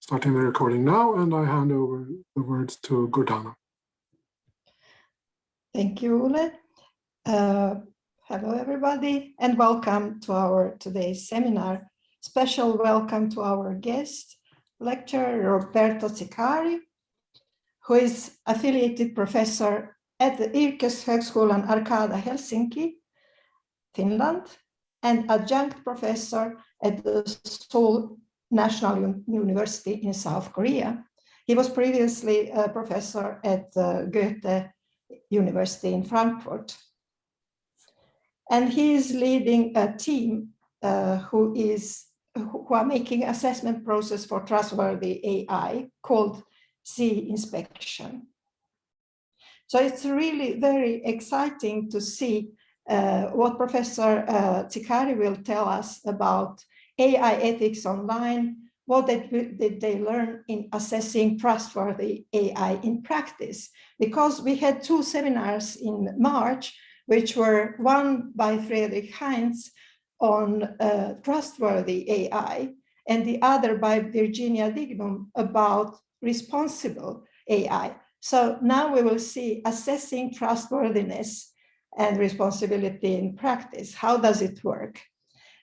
starting the recording now, and I hand over the words to Gordana. Thank you, Ole. Hello, everybody, and welcome to our today's seminar. Special welcome to our guest, lecturer Roberto Zicari, who is affiliated professor at the Yrkeshögskolan Arkada, Helsinki, Finland, and adjunct professor at the Seoul National University in South Korea. He was previously a professor at Goethe University in Frankfurt. And he is leading a team who are making assessment process for trustworthy AI called C inspection. So it's really very exciting to see what Professor Zicari will tell us about AI ethics online. What did they learn in assessing trustworthy AI in practice? Because we had two seminars in March, which were one by Friedrich Heinz on trustworthy AI, and the other by Virginia Dignum about responsible AI. So now we will see assessing trustworthiness and responsibility in practice. How does it work?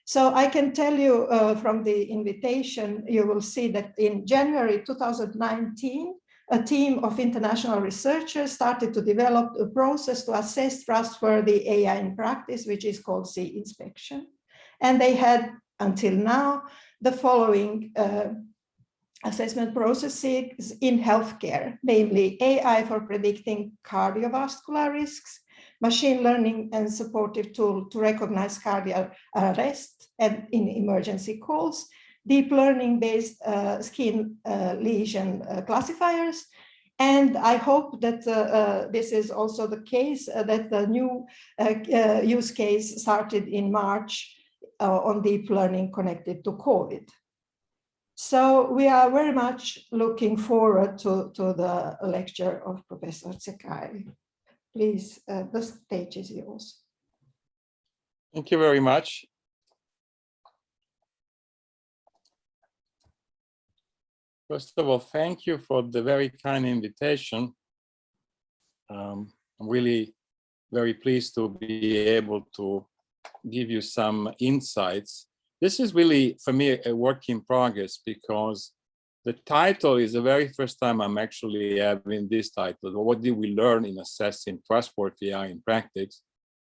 So I can tell you from the invitation, you will see that in January 2019, a team of international researchers started to develop a process to assess trustworthy AI in practice, which is called C inspection. And they had, until now, the following assessment processes in healthcare, namely AI for predicting cardiovascular risks, machine learning and supportive tool to recognize cardiac arrest and in emergency calls, deep learning-based skin lesion classifiers. And I hope that this is also the case, that the new use case started in March on deep learning connected to COVID. So we are very much looking forward to the lecture of Professor Zicari. Please, the stage is yours. Thank you very much. First of all, thank you for the very kind invitation. I'm really very pleased to be able to give you some insights. This is really, for me, a work in progress because the title is the very first time I'm actually having this title. What did we learn in assessing trustworthy AI in practice?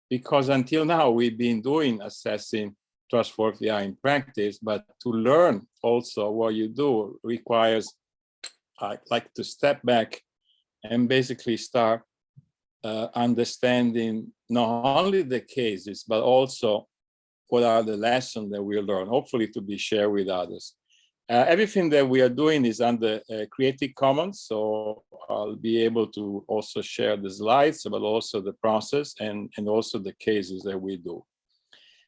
Because until now, we've been doing assessing trustworthy AI in practice, but to learn also what you do requires, like to step back and basically start understanding not only the cases, but also what are the lessons that we learn, hopefully to be shared with others. Everything that we are doing is under Creative Commons, so I'll be able to also share the slides, but also the process and also the cases that we do.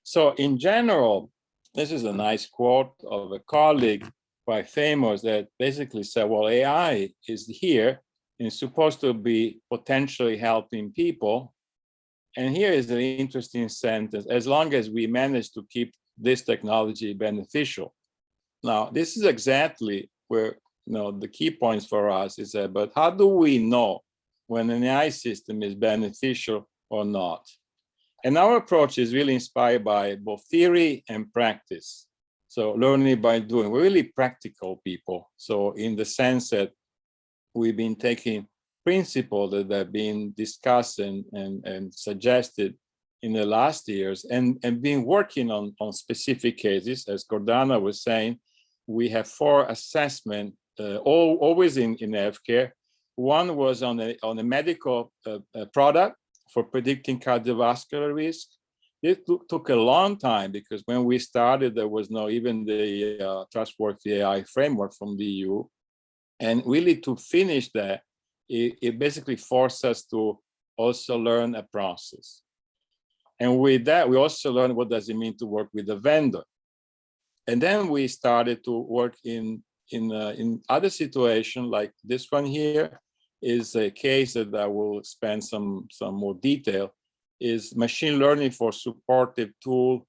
So in general, this is a nice quote of a colleague, quite famous, that basically said, well, AI is here and it's supposed to be potentially helping people. And here is an interesting sentence: as long as we manage to keep this technology beneficial. Now, this is exactly where the key points for us is that, but how do we know when an AI system is beneficial or not? And our approach is really inspired by both theory and practice. So learning by doing, we're really practical people. So in the sense that we've been taking principles that have been discussed and suggested in the last years and been working on specific cases. As Gordana was saying, we have 4 assessments, always in healthcare. One was on a medical product for predicting cardiovascular risk. It took a long time because when we started, there was no even the Trustworthy AI framework from the EU. And really to finish that, it basically forced us to also learn a process. And with that, we also learned what does it mean to work with a vendor. And then we started to work in other situations, like this one here is a case that I will spend some more detail, is machine learning for supportive tool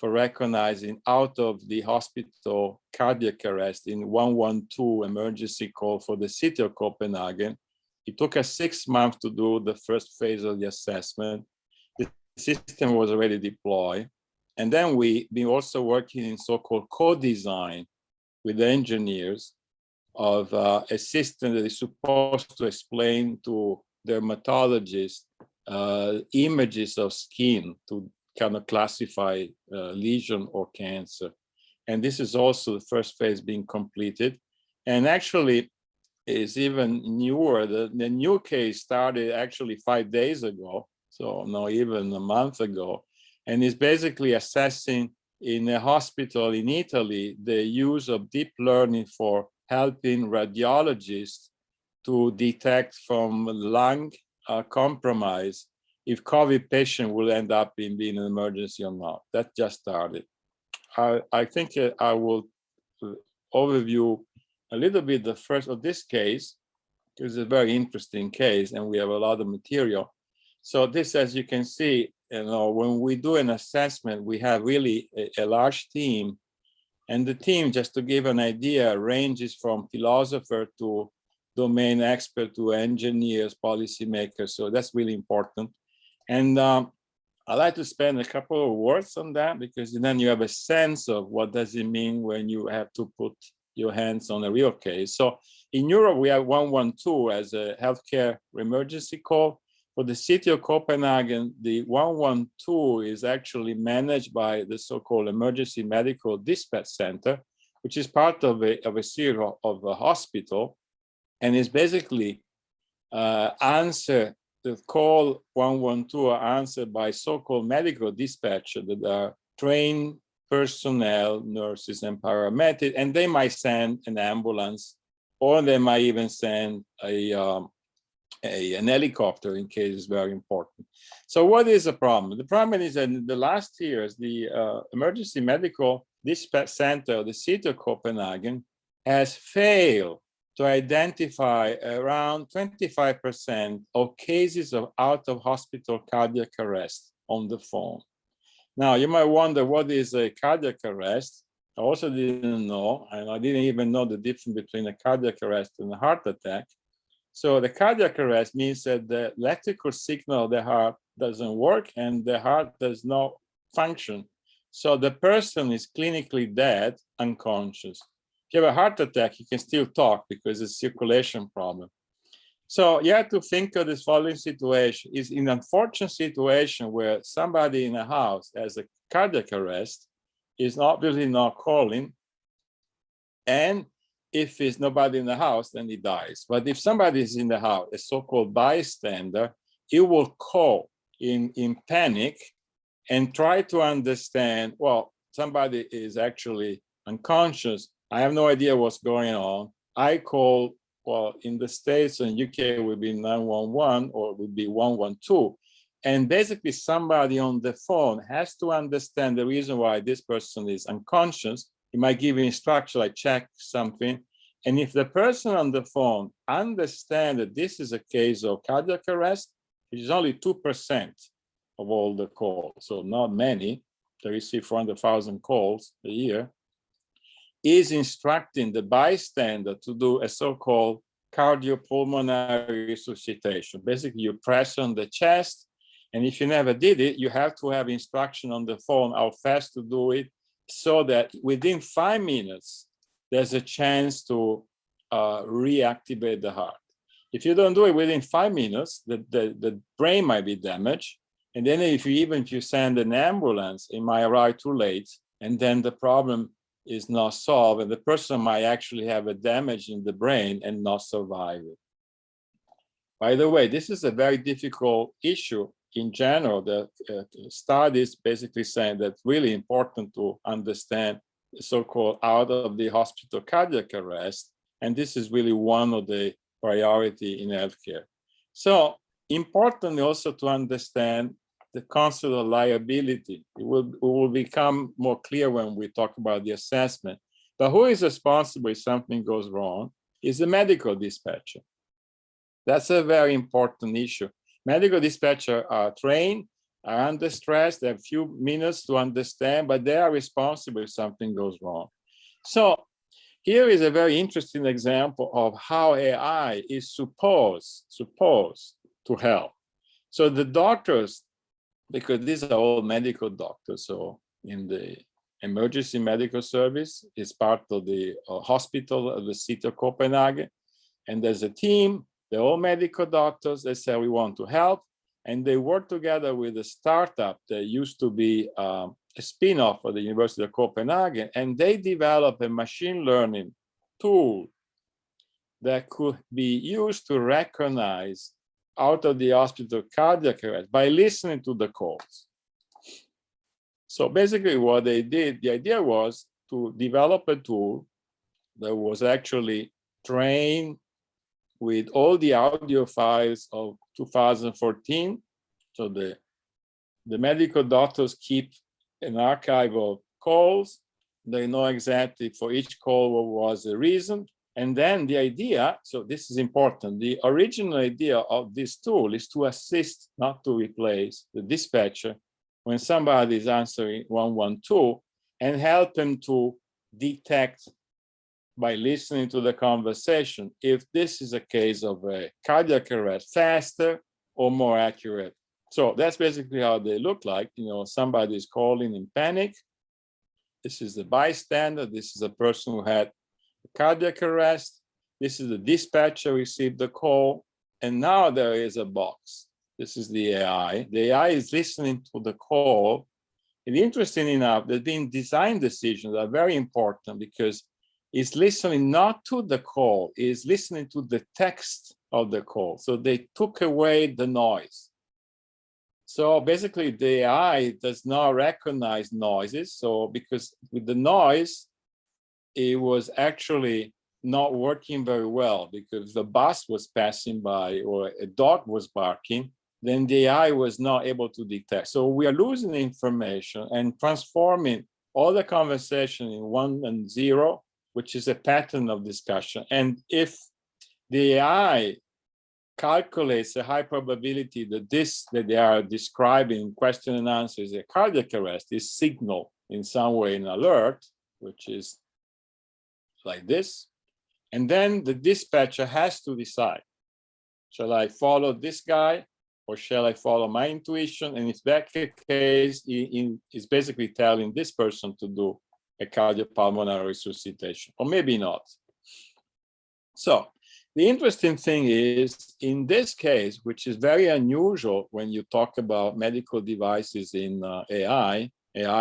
for recognizing out of the hospital cardiac arrest in 112 emergency call for the city of Copenhagen. It took us 6 months to do the first phase of the assessment. The system was already deployed. And then we've been also working in so-called co-design with the engineers of a system that is supposed to explain to dermatologists images of skin to kind of classify lesion or cancer. And this is also the first phase being completed. And actually, is even newer. The new case started actually 5 days ago, so not even a month ago, and is basically assessing in a hospital in Italy the use of deep learning for helping radiologists to detect from lung compromise if COVID patient will end up in being an emergency or not. That just started. I think I will overview a little bit the first of this case, because it's a very interesting case and we have a lot of material. So this, as you can see, when we do an assessment, we have really a large team. And the team, just to give an idea, ranges from philosopher to domain expert to engineers, policymakers. So that's really important. And I like to spend a couple of words on that, because then you have a sense of what does it mean when you have to put your hands on a real case. So in Europe, we have 112 as a healthcare emergency call. For the city of Copenhagen, the 112 is actually managed by the so-called Emergency Medical Dispatch Center, which is part of a series of a hospital, and is basically answer the call 112 are answered by so-called medical dispatchers that are trained personnel, nurses and paramedics, and they might send an ambulance, or they might even send an helicopter in case it's very important. So what is the problem? The problem is that in the last years, the Emergency Medical Dispatch Center of the city of Copenhagen has failed to identify around 25% of cases of out-of-hospital cardiac arrest on the phone. Now, you might wonder, what is a cardiac arrest? I also didn't know, and I didn't even know the difference between a cardiac arrest and a heart attack. So the cardiac arrest means that the electrical signal of the heart doesn't work and the heart does not function. So the person is clinically dead, unconscious. If you have a heart attack, you can still talk because it's a circulation problem. So you have to think of this following situation: is in an unfortunate situation where somebody in a house has a cardiac arrest, is obviously not calling, and if there's nobody in the house, then he dies. But if somebody is in the house, a so-called bystander, he will call in panic and try to understand, well, somebody is actually unconscious. I have no idea what's going on. I call, well, in the States and UK, it would be 911 or it would be 112. And basically somebody on the phone has to understand the reason why this person is unconscious. He might give you instruction like check something. And if the person on the phone understands that this is a case of cardiac arrest, which is only 2% of all the calls, so not many, they receive 400,000 calls a year, is instructing the bystander to do a so-called cardiopulmonary resuscitation. Basically, you press on the chest, and if you never did it, you have to have instruction on the phone how fast to do it, so that within 5 minutes, there's a chance to reactivate the heart. If you don't do it within 5 minutes, the brain might be damaged. And then if you send an ambulance, it might arrive too late, and then the problem is not solved, and the person might actually have a damage in the brain and not survive it. By the way, this is a very difficult issue in general. The studies basically saying that it's really important to understand the so-called out of the hospital cardiac arrest, and this is really one of the priority in healthcare. So important also to understand the concept of liability. It will become more clear when we talk about the assessment. But who is responsible if something goes wrong is the medical dispatcher. That's a very important issue. Medical dispatchers are trained, are under stress. They have a few minutes to understand, but they are responsible if something goes wrong. So here is a very interesting example of how AI is supposed to help. So the doctors, because these are all medical doctors, so in the emergency medical service is part of the hospital of the city of Copenhagen, and there's a team, they're all medical doctors. They say we want to help, and they work together with a startup that used to be a spin-off of the University of Copenhagen, and they develop a machine learning tool that could be used to recognize out of the hospital cardiac arrest by listening to the calls. So basically what they did, the idea was to develop a tool that was actually trained with all the audio files of 2014. So the medical doctors keep an archive of calls. They know exactly for each call what was the reason. And then the idea, so this is important, the original idea of this tool is to assist, not to replace the dispatcher when somebody is answering 112, and help them to detect by listening to the conversation if this is a case of a cardiac arrest, faster or more accurate. So that's basically how they look like. You know, somebody is calling in panic. This is the bystander. This is a person who had a cardiac arrest. This is the dispatcher received the call. And now there is a box. This is the AI. The AI is listening to the call. And interesting enough, there's been design decisions that are very important because it's listening not to the call, it's listening to the text of the call. So they took away the noise. So basically the AI does not recognize noises. So because with the noise, it was actually not working very well because the bus was passing by or a dog was barking, then the AI was not able to detect. So we are losing information and transforming all the conversation in 1 and 0, which is a pattern of discussion. And if the AI calculates a high probability that this that they are describing question and answer is a cardiac arrest, is signal in some way an alert, which is like this. And then the dispatcher has to decide, shall I follow this guy or shall I follow my intuition? And if that's the case, he's basically telling this person to do a cardiopulmonary resuscitation, or maybe not. So the interesting thing is, in this case, which is very unusual when you talk about medical devices in AI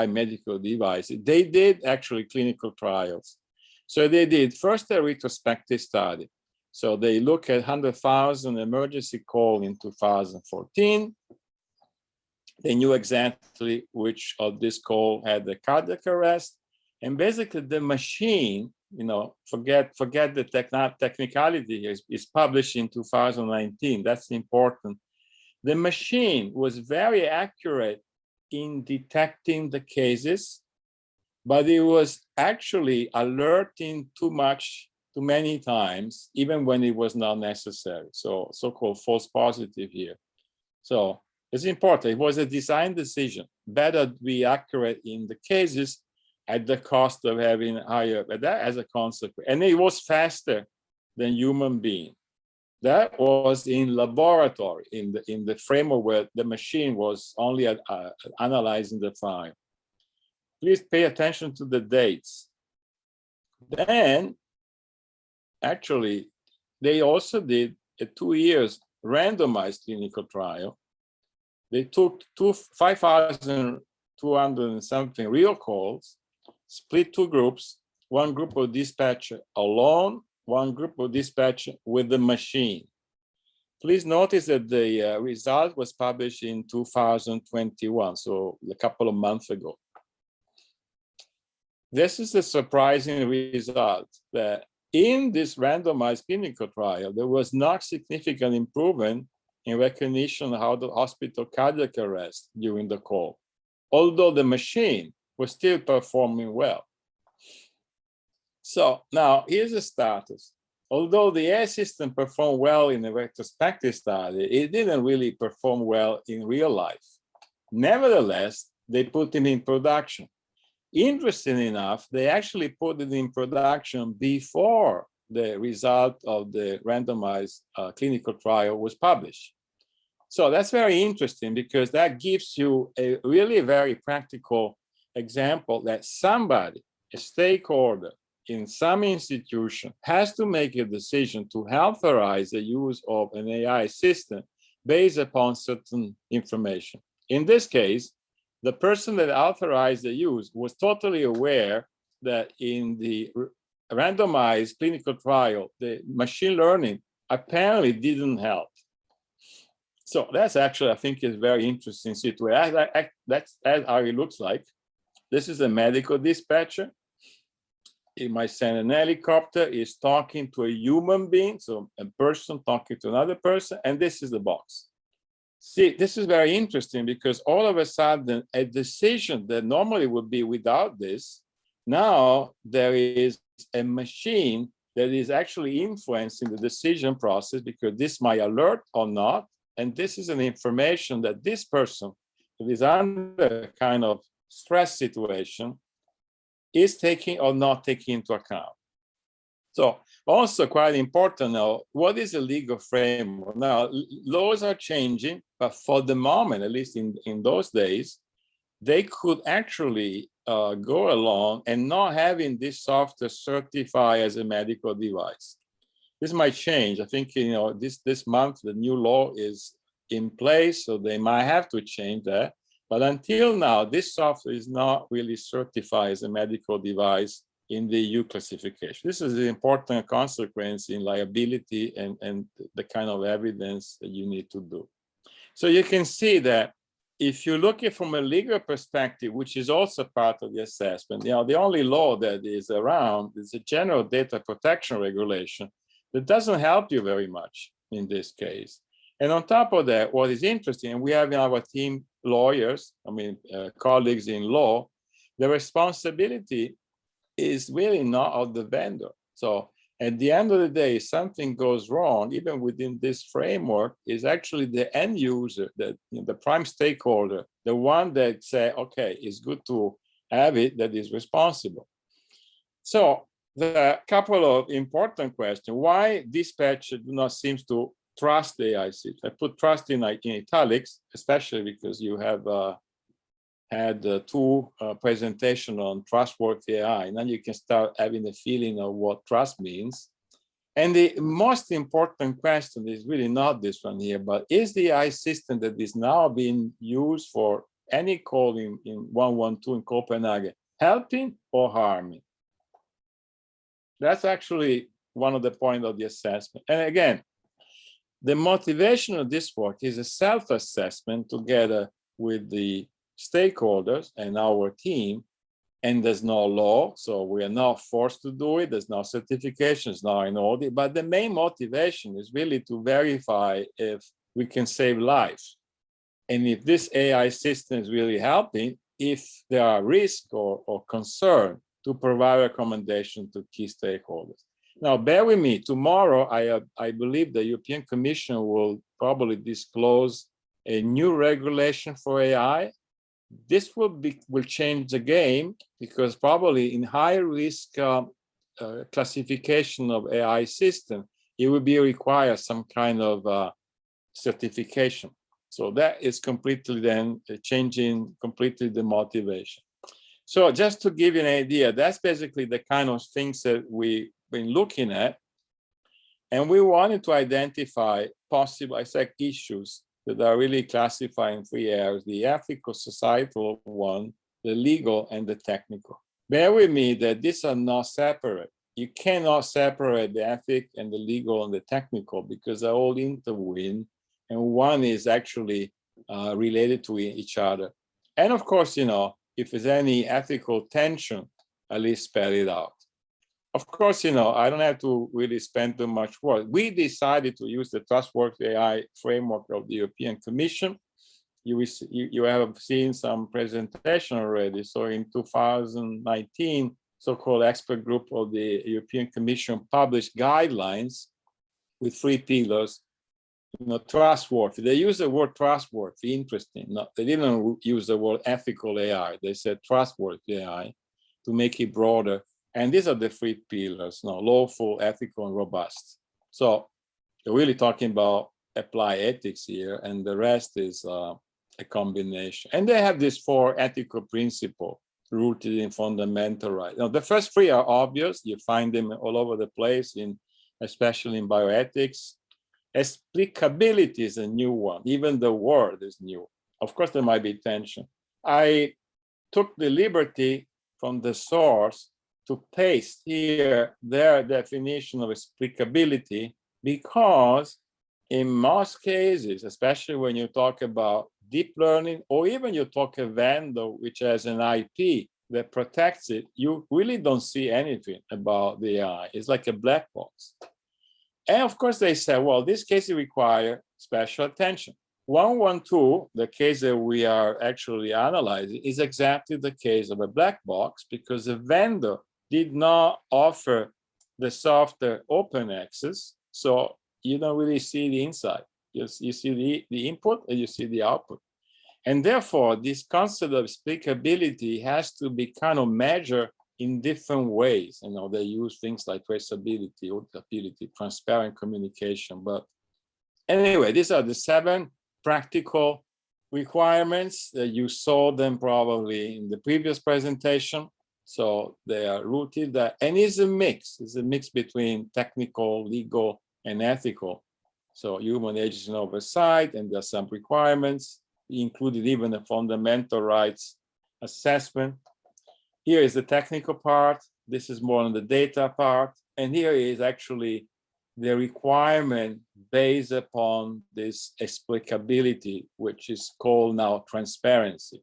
medical devices, they did actually clinical trials. So they did first a retrospective study. So they look at 100,000 emergency calls in 2014. They knew exactly which of this call had the cardiac arrest. And basically the machine, you know, forget the technicality here, is published in 2019. That's important. The machine was very accurate in detecting the cases, but it was actually alerting too many times, even when it was not necessary. So so-called false positive here. So it's important. It was a design decision. Better to be accurate in the cases at the cost of having higher, but that as a consequence. And it was faster than human being. That was in laboratory, in the framework where the machine was only analyzing the file. Please pay attention to the dates. Then, actually, they also did a 2 years randomized clinical trial. They took 5,200 and something real calls, split 2 groups, one group of dispatcher alone, one group of dispatcher with the machine. Please notice that the result was published in 2021, so a couple of months ago. This is a surprising result, that in this randomized clinical trial, there was not significant improvement in recognition of how the hospital cardiac arrest during the call, although the machine was still performing well. So now here's the status. Although the AI system performed well in a retrospective study, it didn't really perform well in real life. Nevertheless, they put it in production. Interesting enough, they actually put it in production before the result of the randomized clinical trial was published. So that's very interesting because that gives you a really very practical example that somebody, a stakeholder in some institution, has to make a decision to authorize the use of an AI system based upon certain information. In this case, the person that authorized the use was totally aware that in the randomized clinical trial, the machine learning apparently didn't help. So that's actually, I think, is very interesting situation. That's how it looks like. This is a medical dispatcher. It might send an helicopter, is talking to a human being, so a person talking to another person, and this is the box. See, this is very interesting because all of a sudden, a decision that normally would be without this, now there is a machine that is actually influencing the decision process because this might alert or not. And this is an information that this person that is under a kind of stress situation is taking or not taking into account. So also quite important now, what is the legal framework? Now, laws are changing, but for the moment, at least in those days, they could actually go along and not having this software certified as a medical device. This might change. I think, this month, the new law is in place, so they might have to change that. But until now, this software is not really certified as a medical device in the EU classification. This is an important consequence in liability and the kind of evidence that you need to do. So you can see that if you look at it from a legal perspective, which is also part of the assessment, the only law that is around is a general data protection regulation that doesn't help you very much in this case. And on top of that, what is interesting, and we have in our team lawyers, colleagues in law, the responsibility is really not of the vendor. So at the end of the day, if something goes wrong, even within this framework, is actually the end user, the prime stakeholder, the one that say, okay, it's good to have it, that is responsible. So the couple of important questions: why dispatcher do not seem to trust the AI system? I put trust in italics, especially because you have had two presentations on Trustworthy AI. Now you can start having a feeling of what trust means. And the most important question is really not this one here, but is the AI system that is now being used for any call in 112 in Copenhagen helping or harming? That's actually one of the points of the assessment. And again, the motivation of this work is a self-assessment together with the stakeholders and our team, and there's no law, so we are not forced to do it. There's no certifications, no an audit, but the main motivation is really to verify if we can save lives. And if this AI system is really helping, if there are risks or concern, to provide recommendation to key stakeholders. Now, bear with me, tomorrow, I believe the European Commission will probably disclose a new regulation for AI. This will change the game because probably in high risk classification of AI system, it will be require some kind of certification. So that is completely then changing completely the motivation. So just to give you an idea, that's basically the kind of things that we've been looking at. And we wanted to identify possible issues that are really classified in three areas: the ethical, societal one, the legal, and the technical. Bear with me that these are not separate. You cannot separate the ethic and the legal and the technical because they're all intertwined, and one is actually related to each other. And of course, if there's any ethical tension, at least spell it out. Of course, I don't have to really spend too much work. We decided to use the Trustworthy AI framework of the European Commission. You have seen some presentation already. So in 2019, so-called expert group of the European Commission published guidelines with 3 pillars: trustworthy. They use the word trustworthy. Interesting. No, they didn't use the word ethical AI. They said trustworthy AI to make it broader. And these are the three pillars: lawful, ethical, and robust. So they're really talking about apply ethics here, and the rest is a combination. And they have these four ethical principles rooted in fundamental rights. Now, the first three are obvious. You find them all over the place, especially in bioethics. Explicability is a new one. Even the word is new. Of course, there might be tension. I took the liberty from the source to paste here their definition of explicability, because in most cases, especially when you talk about deep learning, or even you talk a vendor which has an IP that protects it, you really don't see anything about the AI. It's like a black box. And of course, they say, well, this case requires special attention. 112, the case that we are actually analyzing, is exactly the case of a black box, because the vendor did not offer the software open access. So you don't really see the inside. You see the input and you see the output. And therefore, this concept of explicability has to be kind of measured in different ways. They use things like traceability, auditability, transparent communication. But anyway, these are the 7 practical requirements. You saw them probably in the previous presentation. So they are rooted there. And it's a mix. It's a mix between technical, legal, and ethical. So human agency and oversight, and there are some requirements, included even a fundamental rights assessment. Here is the technical part. This is more on the data part. And here is actually the requirement based upon this explicability, which is called now transparency,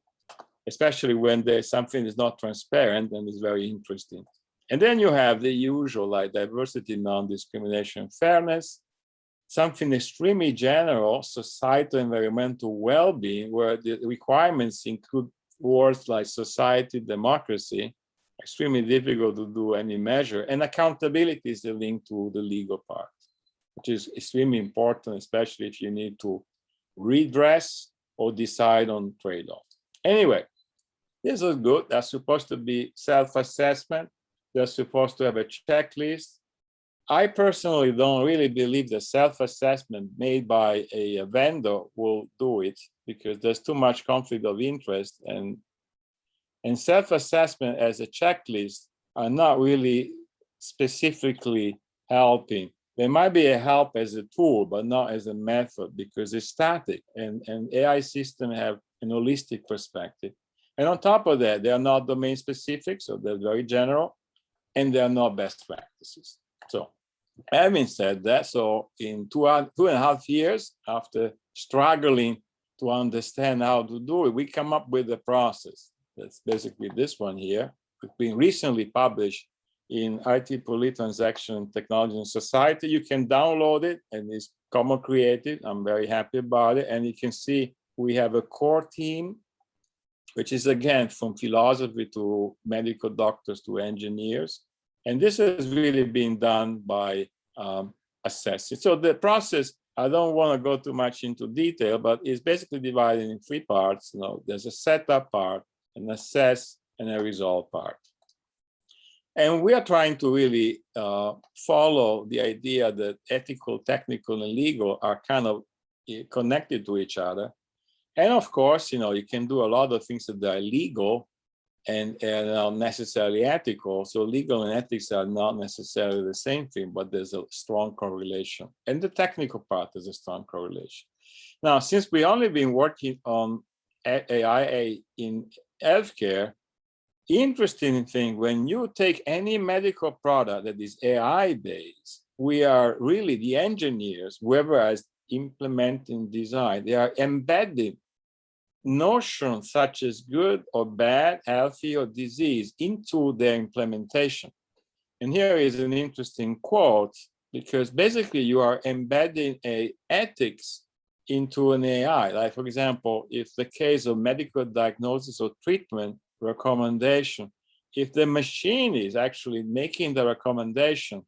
especially when there's something is not transparent and is very interesting. And then you have the usual, like diversity, non-discrimination, fairness, something extremely general, societal, environmental well-being, where the requirements include words like society, democracy, extremely difficult to do any measure, and accountability is the link to the legal part, which is extremely important, especially if you need to redress or decide on trade-off. Anyway, this is good. That's supposed to be self-assessment. They're supposed to have a checklist. I personally don't really believe the self-assessment made by a vendor will do it, because there's too much conflict of interest, and self-assessment as a checklist are not really specifically helping. They might be a help as a tool, but not as a method, because it's static, and AI systems have an holistic perspective. And on top of that, they are not domain specific, so they're very general, and they are not best practices. So having said that, so in 2.5 years, after struggling to understand how to do it, we come up with a process. That's basically this one here. It's been recently published in IEEE Transaction Technology and Society. You can download it, and it's common created. I'm very happy about it. And you can see we have a core team, which is, again, from philosophy to medical doctors to engineers. And this has really been done by assessing. So the process, I don't want to go too much into detail, but it's basically divided in 3 parts. There's a setup part, an assess, and a resolve part. And we are trying to really follow the idea that ethical, technical, and legal are kind of connected to each other. And of course, you can do a lot of things that are legal and not necessarily ethical. So legal and ethics are not necessarily the same thing, but there's a strong correlation. And the technical part is a strong correlation. Now, since we only been working on AI in healthcare, interesting thing, when you take any medical product that is AI-based, we are really the engineers, whoever is implementing design, they are embedding notions such as good or bad, healthy or disease into their implementation. And here is an interesting quote, because basically you are embedding a ethics into an AI. Like, for example, if the case of medical diagnosis or treatment recommendation, if the machine is actually making the recommendation,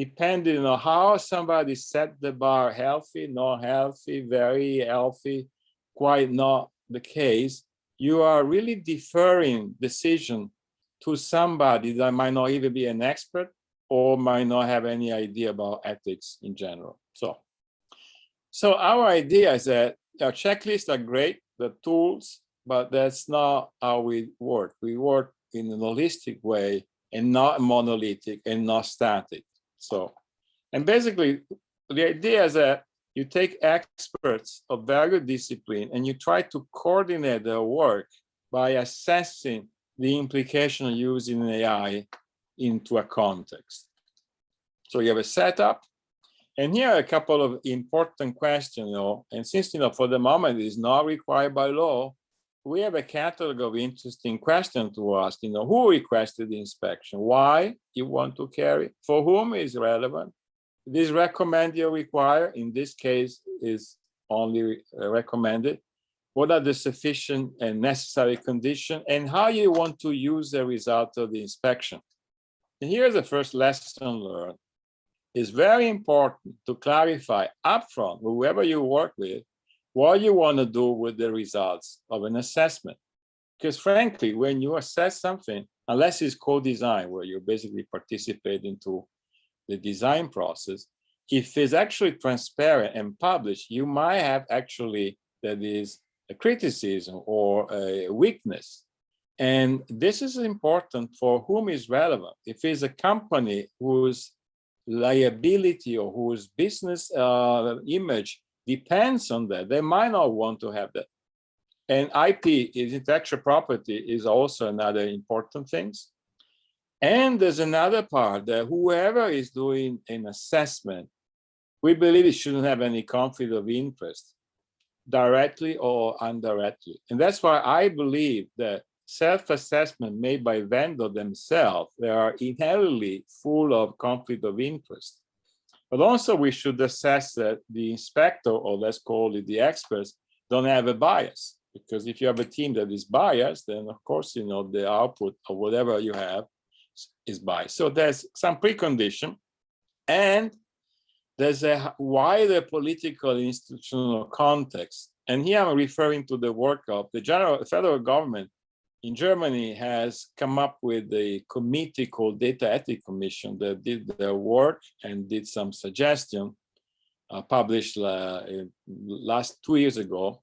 depending on how somebody set the bar, healthy, not healthy, very healthy, quite not the case, you are really deferring decision to somebody that might not even be an expert or might not have any idea about ethics in general. So our idea is that our checklists are great, the tools, but that's not how we work. We work in a holistic way and not monolithic and not static. So, and basically the idea is that you take experts of various disciplines and you try to coordinate their work by assessing the implication of using AI into a context. So you have a setup, and here are a couple of important questions, and since, for the moment it is not required by law, we have a catalog of interesting questions to ask, who requested the inspection, why you want to carry, for whom is relevant, this recommended or required, in this case is only recommended, what are the sufficient and necessary conditions, and how you want to use the result of the inspection. And here's the first lesson learned. It's very important to clarify upfront, whoever you work with, what you want to do with the results of an assessment. Because frankly, when you assess something, unless it's co-design, where you basically participate into the design process, if it's actually transparent and published, you might have actually that is a criticism or a weakness. And this is important for whom is relevant. If it's a company whose liability or whose business image depends on that, they might not want to have that. And IP, intellectual property, is also another important thing. And there's another part that whoever is doing an assessment, we believe it shouldn't have any conflict of interest, directly or indirectly. And that's why I believe that self-assessment made by vendor themselves, they are inherently full of conflict of interest. But also we should assess that the inspector, or let's call it the experts, don't have a bias. Because if you have a team that is biased, then of course, the output of whatever you have is biased. So there's some precondition, and there's a wider political institutional context. And here I'm referring to the work of the federal government in Germany has come up with a committee called Data Ethics Commission that did their work and did some suggestion, published last 2 years ago.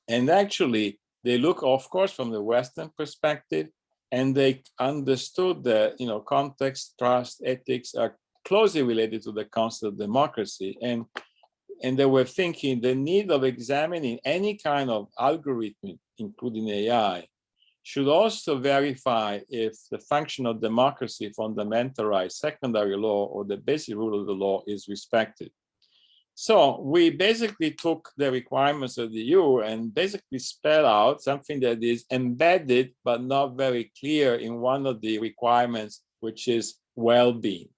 And actually, they look, of course, from the Western perspective, and they understood that context, trust, ethics are closely related to the concept of democracy. And they were thinking the need of examining any kind of algorithm, including AI, should also verify if the function of democracy, fundamental rights, secondary law, or the basic rule of the law is respected. So we basically took the requirements of the EU and basically spelled out something that is embedded but not very clear in one of the requirements, which is well-being.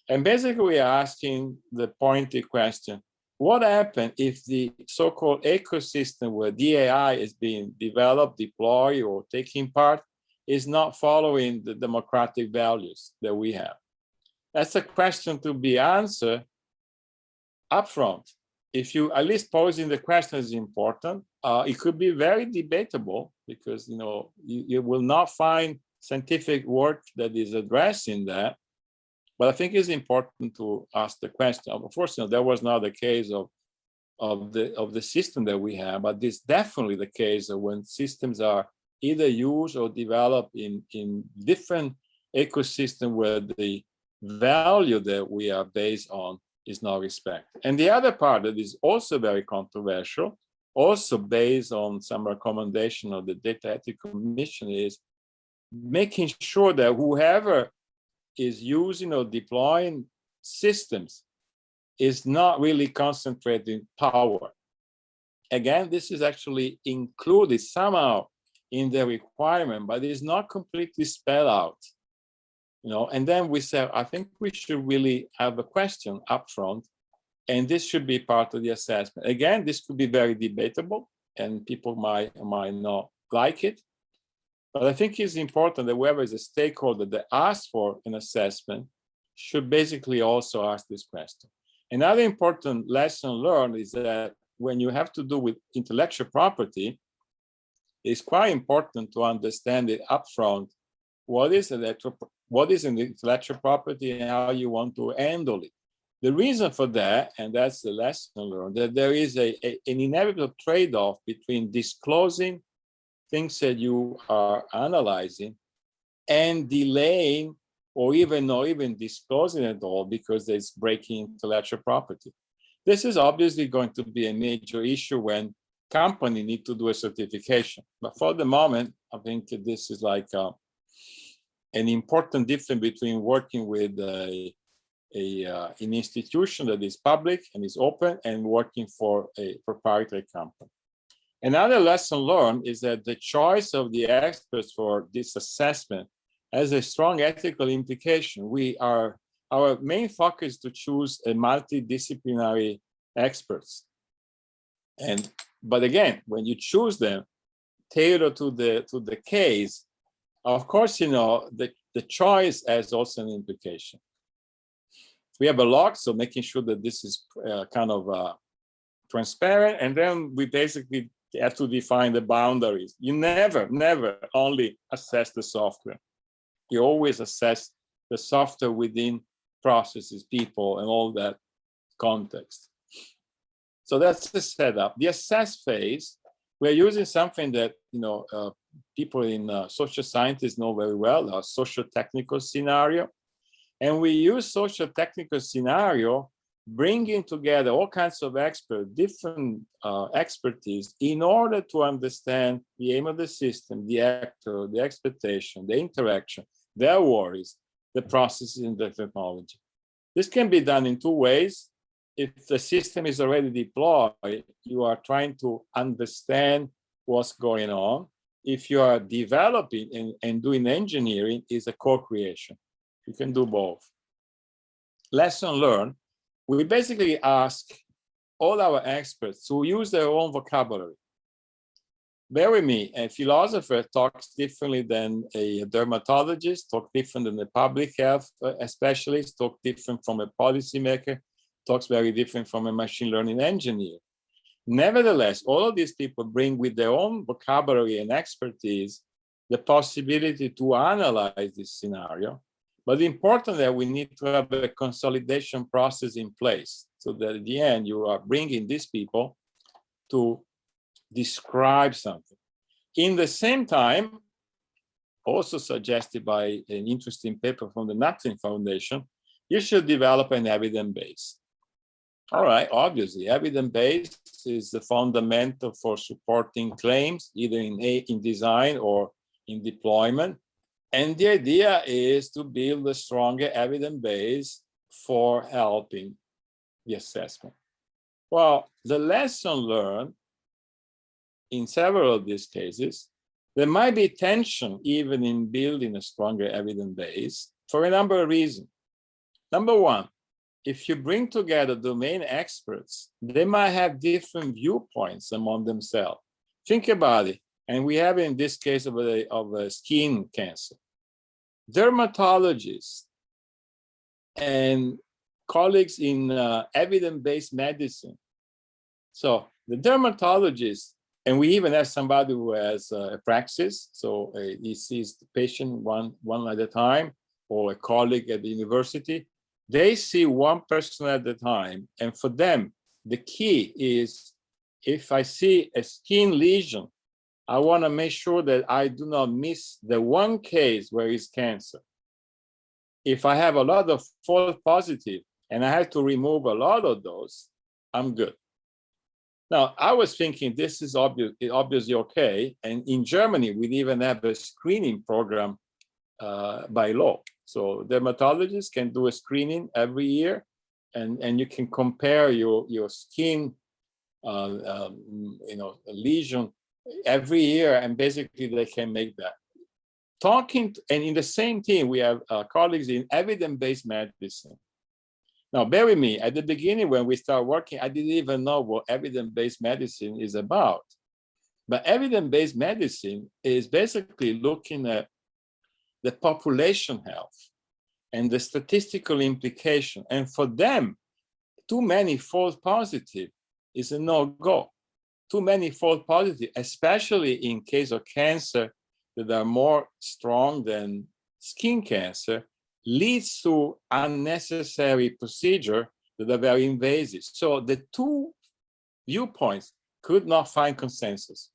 And basically we are asking the pointed question, what happens if the so-called ecosystem where DAI is being developed, deployed, or taking part is not following the democratic values that we have? That's a question to be answered upfront. If you at least posing the question is important, it could be very debatable because you will not find scientific work that is addressing that. But I think it's important to ask the question. Of course, that was not the case of the system that we have, but it's definitely the case of when systems are either used or developed in different ecosystems where the value that we are based on is not respected. And the other part that is also very controversial, also based on some recommendation of the Data Ethics Commission, is making sure that whoever is using or deploying systems is not really concentrating power. Again, this is actually included somehow in the requirement, but it is not completely spelled out. And then we say, I think we should really have a question up front, and this should be part of the assessment. Again, this could be very debatable, and people might not like it. But I think it's important that whoever is a stakeholder that asks for an assessment should basically also ask this question. Another important lesson learned is that when you have to do with intellectual property, it's quite important to understand it upfront. What is an intellectual property and how you want to handle it? The reason for that, and that's the lesson learned, that there is an inevitable trade-off between disclosing things that you are analyzing and delaying or even not even disclosing at all because it's breaking intellectual property. This is obviously going to be a major issue when companies need to do a certification. But for the moment, I think this is like an important difference between working with an institution that is public and is open and working for a proprietary company. Another lesson learned is that the choice of the experts for this assessment has a strong ethical implication. Our main focus is to choose a multidisciplinary experts. But again, when you choose them, tailored to the case, of course, the choice has also an implication. We have a log, so making sure that this is kind of transparent, and then we basically have to define the boundaries. You never only assess the software. You always assess the software within processes, people, and all that context. So that's the setup. The assess phase, we're using something that people in social scientists know very well, a social technical scenario. And we use social technical scenario, bringing together all kinds of experts, different expertise, in order to understand the aim of the system, the actor, the expectation, the interaction, their worries, the processes, and the technology. This can be done in two ways. If the system is already deployed, you are trying to understand what's going on. If you are developing and doing engineering, is a co-creation. You can do both. Lesson learned, we basically ask all our experts to use their own vocabulary. Bear with me, a philosopher talks differently than a dermatologist, talks different than a public health specialist, talks different from a policymaker, talks very different from a machine learning engineer. Nevertheless, all of these people bring with their own vocabulary and expertise the possibility to analyze this scenario. But important that we need to have a consolidation process in place so that at the end you are bringing these people to describe something. In the same time, also suggested by an interesting paper from the Napkin Foundation, you should develop an evidence base. All right, obviously, evidence base is the fundamental for supporting claims, either in design or in deployment. And the idea is to build a stronger evidence base for helping the assessment. Well, the lesson learned in several of these cases, there might be tension even in building a stronger evidence base for a number of reasons. Number one, if you bring together domain experts, they might have different viewpoints among themselves. Think about it. And we have in this case of a skin cancer. Dermatologists and colleagues in evidence-based medicine. So the dermatologist, and we even have somebody who has a praxis, so he sees the patient one at a time, or a colleague at the university. They see one person at a time, and for them, the key is if I see a skin lesion, I want to make sure that I do not miss the one case where it's cancer. If I have a lot of false positive and I have to remove a lot of those, I'm good. Now, I was thinking this is obviously okay. And in Germany, we even have a screening program by law. So dermatologists can do a screening every year, and you can compare your skin lesion every year, and basically they can make that. And in the same team, we have colleagues in evidence-based medicine. Now, bear with me, at the beginning when we start working, I didn't even know what evidence-based medicine is about. But evidence-based medicine is basically looking at the population health. and the statistical implication. And for them, too many false positive is a no-go. Too many false positive, especially in case of cancer that are more strong than skin cancer, leads to unnecessary procedure that are very invasive. So the two viewpoints could not find consensus.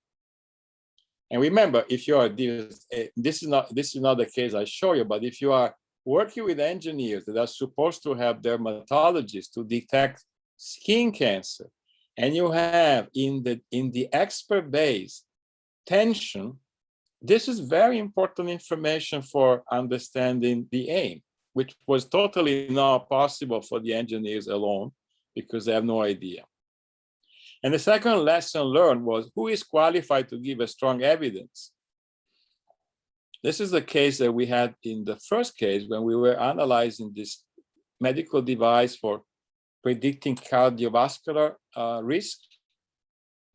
And remember, if you are this is not the case I show you, but if you are working with engineers that are supposed to have dermatologists to detect skin cancer, and you have in the expert base tension, this is very important information for understanding the aim, which was totally not possible for the engineers alone because they have no idea. And the second lesson learned was who is qualified to give a strong evidence. This is the case that we had in the first case when we were analyzing this medical device for predicting cardiovascular risk.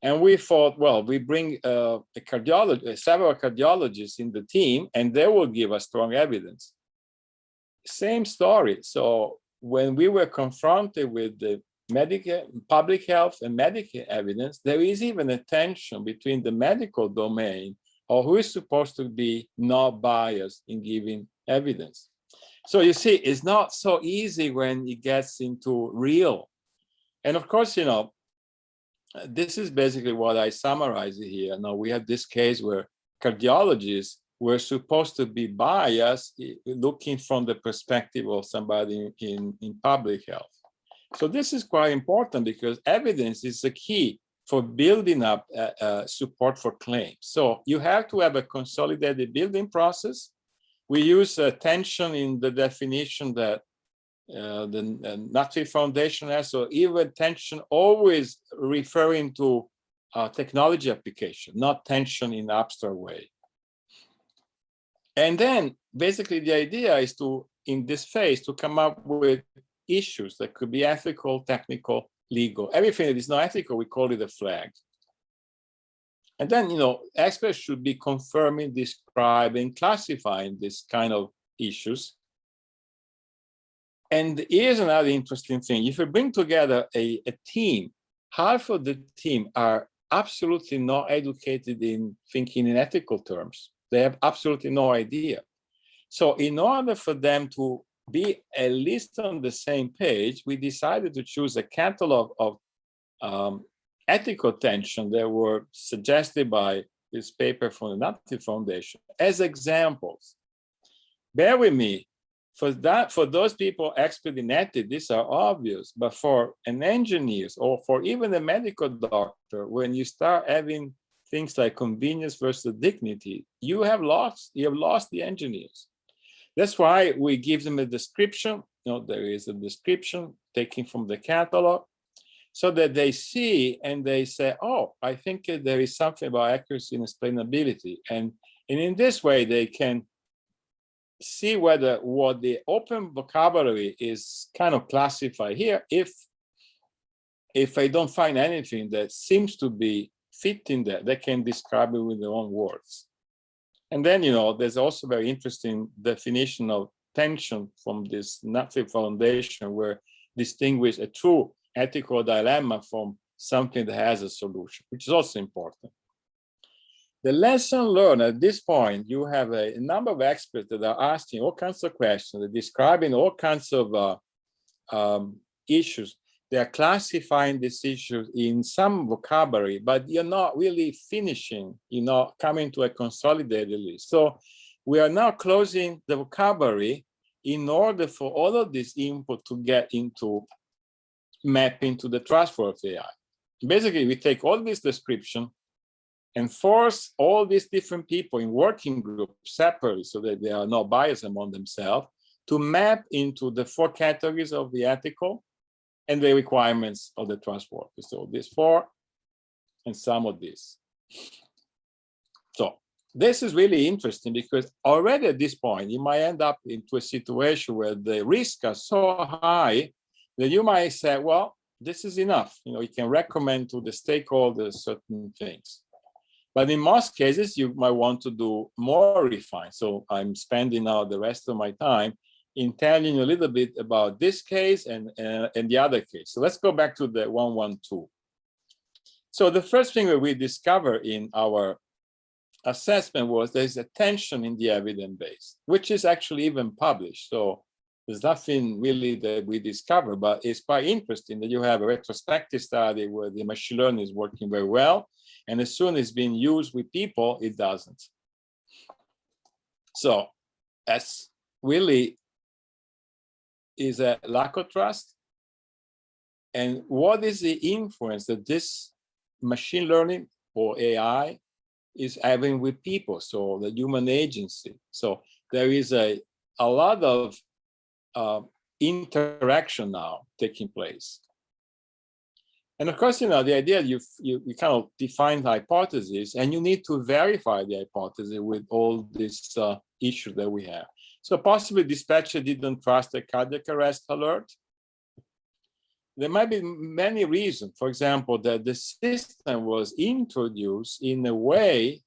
And we thought, well, we bring several cardiologists in the team, and they will give us strong evidence. Same story. So when we were confronted with the public health and medical evidence, there is even a tension between the medical domain or who is supposed to be not biased in giving evidence. So you see, it's not so easy when it gets into real. And of course, you know, this is basically what I summarize here. Now we have this case where cardiologists were supposed to be biased looking from the perspective of somebody in public health. So this is quite important because evidence is the key for building up support for claims. So you have to have a consolidated building process. We use tension in the definition that the Nazi Foundation has, so even tension always referring to technology application, not tension in abstract way. And then basically the idea is to, in this phase, to come up with issues that could be ethical, technical, legal. Everything that is not ethical, we call it a flag. And then, you know, experts should be confirming, describing, classifying this kind of issues. And here's another interesting thing. If you bring together a team, half of the team are absolutely not educated in thinking in ethical terms. They have absolutely no idea. So in order for them to be at least on the same page, we decided to choose a catalog of ethical tension that were suggested by this paper from the Nazi Foundation as examples. Bear with me. For those people expert in ethics, these are obvious, but for an engineer or for even a medical doctor, when you start having things like convenience versus dignity, you have lost the engineers. That's why we give them a description. You know, there is a description taken from the catalog, so that they see and they say, oh, I think there is something about accuracy and explainability. And in this way, they can see whether what the open vocabulary is kind of classified here. If I don't find anything that seems to be fitting that, they can describe it with their own words. And then, you know, there's also very interesting definition of tension from this Nazi Foundation, where distinguish a true ethical dilemma from something that has a solution, which is also important. The lesson learned at this point, you have a number of experts that are asking all kinds of questions, they're describing all kinds of issues. They are classifying these issues in some vocabulary, but you're not really finishing, you're not coming to a consolidated list. So we are now closing the vocabulary in order for all of this input to get into mapping to the Trustworthy AI. Basically, we take all this description and force all these different people in working groups separately so that they are not biased among themselves to map into the 4 categories of the ethical and the requirements of the trustworthy. So these 4 and some of this. So this is really interesting because already at this point, you might end up into a situation where the risks are so high that you might say, well, this is enough. You know, you can recommend to the stakeholders certain things. But in most cases, you might want to do more refined. So I'm spending now the rest of my time in telling you a little bit about this case and the other case. So let's go back to the 112. So the first thing that we discovered in our assessment was there's a tension in the evidence base, which is actually even published. So there's nothing really that we discovered, but it's quite interesting that you have a retrospective study where the machine learning is working very well, and as soon as it's being used with people, it doesn't. So that's really is a lack of trust. And what is the influence that this machine learning or AI is having with people, so the human agency? So there is a lot of interaction now taking place. And of course, the idea you kind of define the hypothesis, and you need to verify the hypothesis with all this issue that we have. So possibly dispatcher didn't trust the cardiac arrest alert. There might be many reasons. For example, that the system was introduced in a way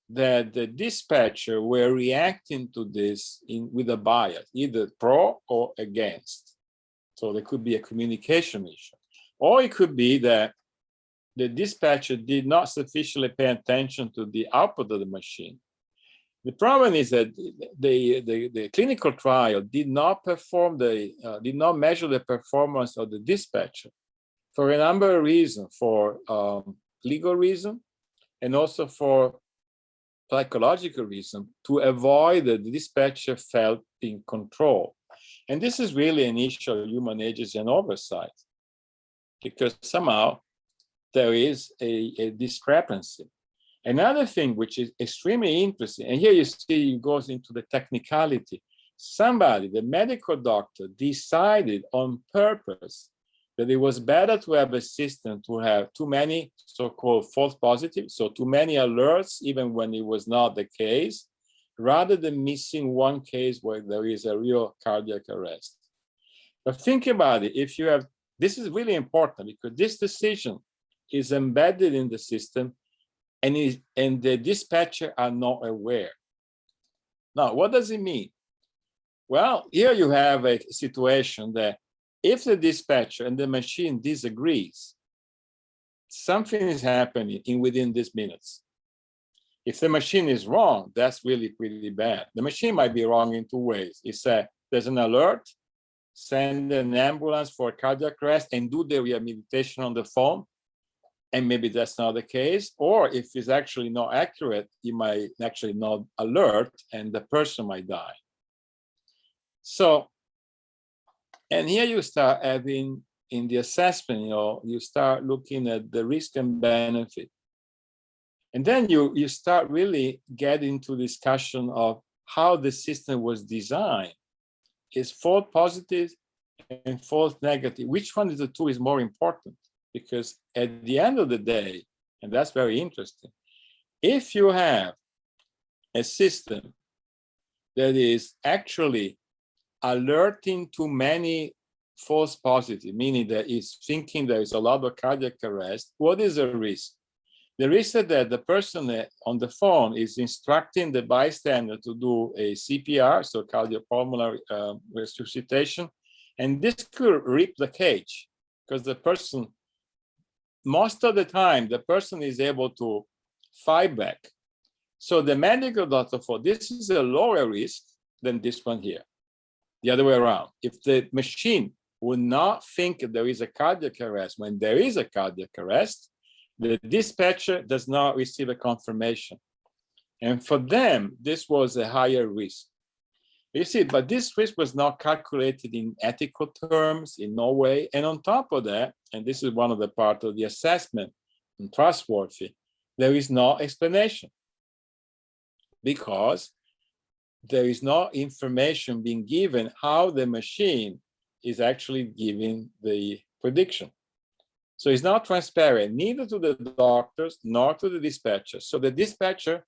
that the dispatcher were reacting to this with a bias, either pro or against. So there could be a communication issue. Or it could be that the dispatcher did not sufficiently pay attention to the output of the machine. The problem is that the clinical trial did not measure the performance of the dispatcher for a number of reasons, for legal reasons, and also for psychological reasons, to avoid that the dispatcher felt in control. And this is really an issue of human agency and oversight, because somehow there is a discrepancy. Another thing which is extremely interesting, and here you see it goes into the technicality. Somebody, the medical doctor, decided on purpose that it was better to have a system to have too many so-called false positives, so too many alerts, even when it was not the case, rather than missing one case where there is a real cardiac arrest. But think about it, if you have, this is really important because this decision is embedded in the system, and the dispatcher are not aware. Now, what does it mean? Well, here you have a situation that if the dispatcher and the machine disagrees, something is happening within these minutes. If the machine is wrong, that's really pretty bad. The machine might be wrong in two ways. It says there's an alert, send an ambulance for cardiac arrest and do the rehabilitation on the phone. And maybe that's not the case. Or if it's actually not accurate, you might actually not alert and the person might die. So, and here you start having in the assessment, you start looking at the risk and benefit. And then you start really getting to discussion of how the system was designed. Is false positive and false negative? Which one of the two is more important? Because at the end of the day, and that's very interesting, if you have a system that is actually alerting to many false positives, meaning that it's thinking there is a lot of cardiac arrest, what is the risk? The risk is that the person on the phone is instructing the bystander to do a CPR, so cardiopulmonary resuscitation, and this could rip the cage because the person, most of the time, the person is able to fight back. So the medical doctor thought this is a lower risk than this one here. The other way around. If the machine would not think there is a cardiac arrest when there is a cardiac arrest, the dispatcher does not receive a confirmation. And for them, this was a higher risk. You see, but this risk was not calculated in ethical terms in no way. And on top of that, and this is one of the parts of the assessment in Trustworthy, there is no explanation because there is no information being given how the machine is actually giving the prediction. So it's not transparent, neither to the doctors nor to the dispatcher. So the dispatcher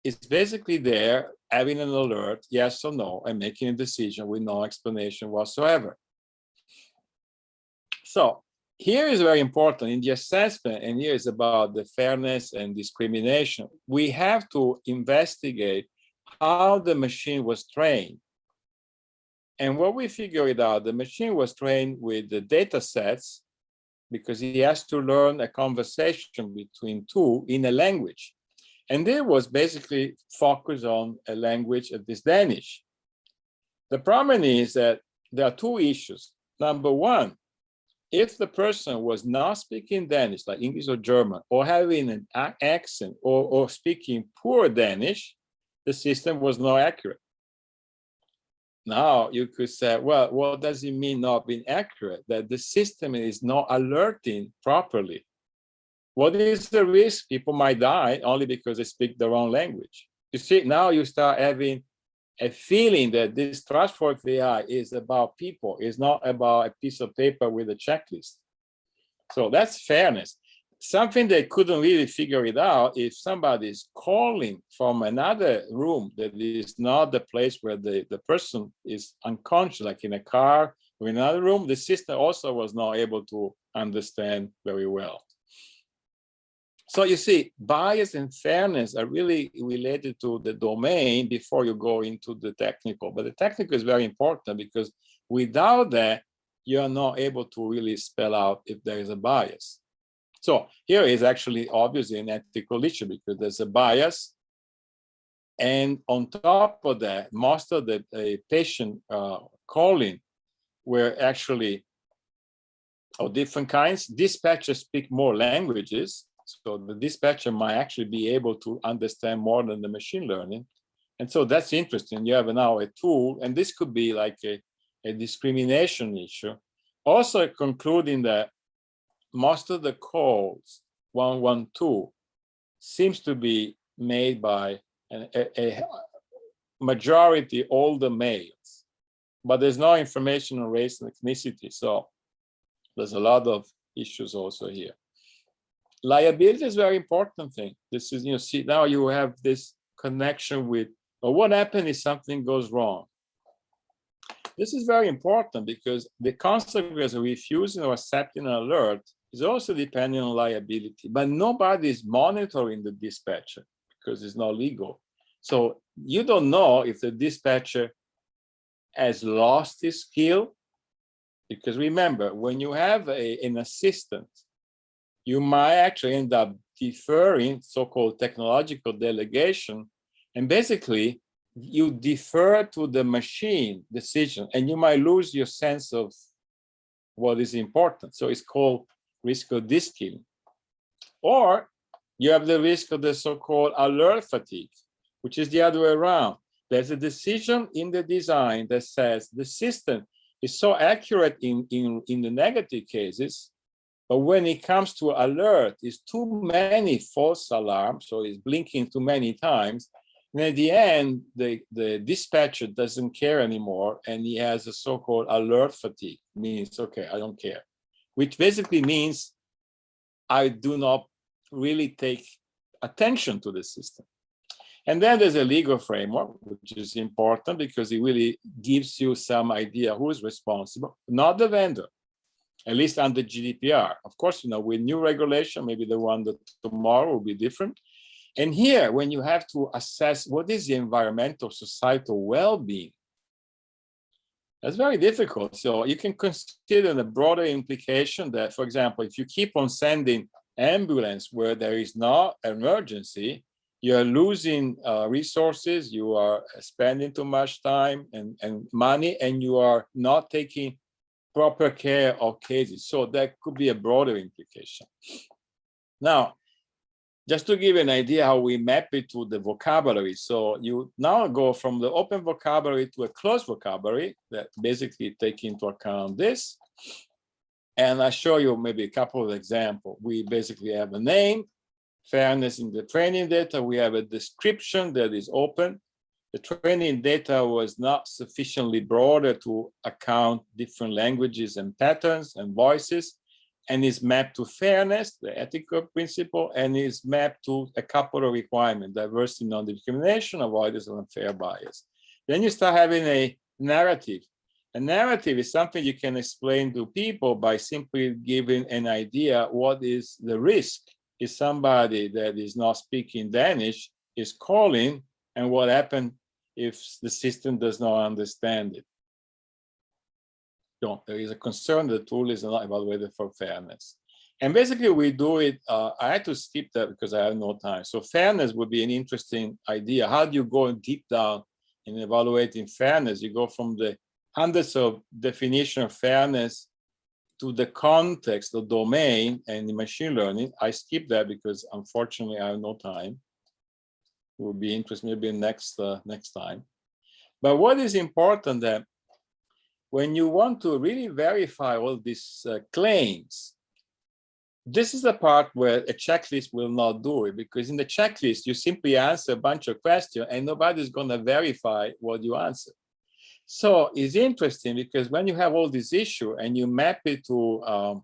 is basically there having an alert, yes or no, and making a decision with no explanation whatsoever. So here is very important in the assessment, and here is about the fairness and discrimination. We have to investigate how the machine was trained And what we figured out, the machine was trained with the data sets because he has to learn a conversation between two in a language. And it was basically focused on a language that is Danish. The problem is that there are two issues. Number one, if the person was not speaking Danish, like English or German, or having an accent or speaking poor Danish, the system was not accurate. Now you could say, well, what does it mean not being accurate? That the system is not alerting properly. What is the risk? People might die only because they speak the wrong language. You see, now you start having a feeling that this trustworthy AI is about people, it's not about a piece of paper with a checklist. So that's fairness. Something they couldn't really figure it out if somebody is calling from another room that is not the place where the person is unconscious, like in a car or in another room, the system also was not able to understand very well. So you see, bias and fairness are really related to the domain before you go into the technical. But the technical is very important because without that, you are not able to really spell out if there is a bias. So here is actually obviously an ethical issue because there's a bias. And on top of that, most of the patient calling were actually of different kinds. Dispatchers speak more languages. So the dispatcher might actually be able to understand more than the machine learning. And so that's interesting. You have now a tool, and this could be like a discrimination issue. Also concluding that most of the calls, 112, seems to be made by a majority older males, but there's no information on race and ethnicity. So there's a lot of issues also here. Liability is a very important thing. This is, see, now you have this connection with, well, what happens if something goes wrong? This is very important because the consequence of refusing or accepting an alert is also depending on liability, but nobody is monitoring the dispatcher because it's not legal. So you don't know if the dispatcher has lost his skill, because remember, when you have an assistant, you might actually end up deferring so-called technological delegation, and basically you defer to the machine decision, and you might lose your sense of what is important. So it's called risk of de-skilling. Or you have the risk of the so-called alert fatigue, which is the other way around. There's a decision in the design that says the system is so accurate in the negative cases, but when it comes to alert, it's too many false alarms, so it's blinking too many times. And at the end, the dispatcher doesn't care anymore, and he has a so-called alert fatigue, means, okay, I don't care, which basically means I do not really take attention to the system. And then there's a legal framework, which is important because it really gives you some idea who is responsible, not the vendor, at least under GDPR. Of course, with new regulation, maybe the one that tomorrow will be different. And here, when you have to assess what is the environmental, societal well-being, that's very difficult. So you can consider the broader implication that, for example, if you keep on sending ambulance where there is no emergency, you are losing resources, you are spending too much time and money, and you are not taking proper care of cases. So that could be a broader implication. Now, just to give you an idea how we map it to the vocabulary. So you now go from the open vocabulary to a closed vocabulary that basically take into account this. And I show you maybe a couple of examples. We basically have a name, fairness in the training data. We have a description that is open. The training data was not sufficiently broader to account different languages and patterns and voices, and is mapped to fairness, the ethical principle, and is mapped to a couple of requirements: diversity, non-discrimination, avoidance of unfair bias. Then you start having a narrative. A narrative is something you can explain to people by simply giving an idea what is the risk if somebody that is not speaking Danish is calling, and what happens if the system does not understand it. there is a concern the tool is not evaluated for fairness. And basically we do it, I had to skip that because I have no time. So fairness would be an interesting idea. How do you go deep down in evaluating fairness? You go from the hundreds of definitions of fairness to the context, the domain, and the machine learning. I skip that because unfortunately I have no time. It would be interesting maybe next time. But what is important that when you want to really verify all these claims, this is the part where a checklist will not do it, because in the checklist, you simply answer a bunch of questions and nobody's going to verify what you answer. So it's interesting because when you have all these issues and you map it to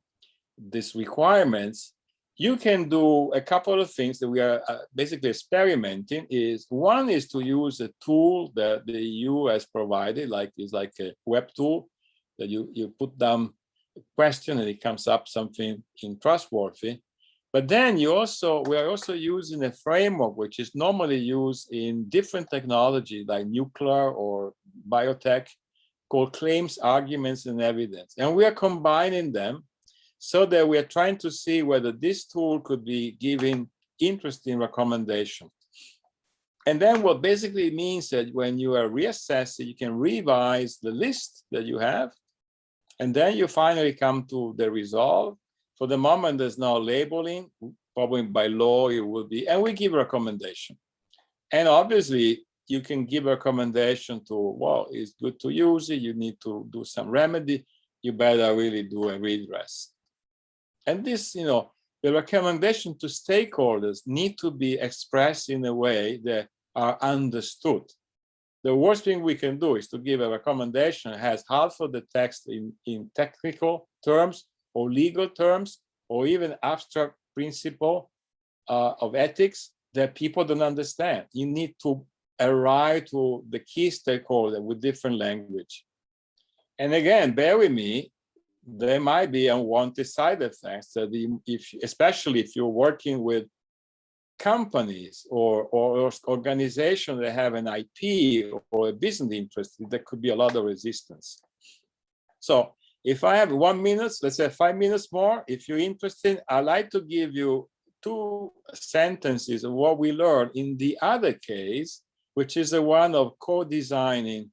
these requirements, you can do a couple of things that we are basically experimenting. One is to use a tool that the EU has provided, is like a web tool that you put down a question and it comes up something in Trustworthy. But then we are also using a framework which is normally used in different technology like nuclear or biotech, called claims, arguments, and evidence. And we are combining them so that we are trying to see whether this tool could be giving interesting recommendations. And then what basically means that when you are reassessing, you can revise the list that you have, and then you finally come to the result. For the moment, there's no labeling. Probably by law it will be, and we give a recommendation. And obviously, you can give a recommendation to, well, it's good to use it. You need to do some remedy. You better really do a redress. And this, the recommendation to stakeholders need to be expressed in a way that are understood. The worst thing we can do is to give a recommendation that has half of the text in technical terms or legal terms, or even abstract principle of ethics that people don't understand. You need to arrive to the key stakeholder with different language. And again, bear with me, there might be unwanted side effects that especially if you're working with companies or organizations that have an IP or a business interest, there could be a lot of resistance. So if I have 1 minute, let's say 5 minutes more, if you're interested, I'd like to give you 2 sentences of what we learned in the other case, which is the one of co-designing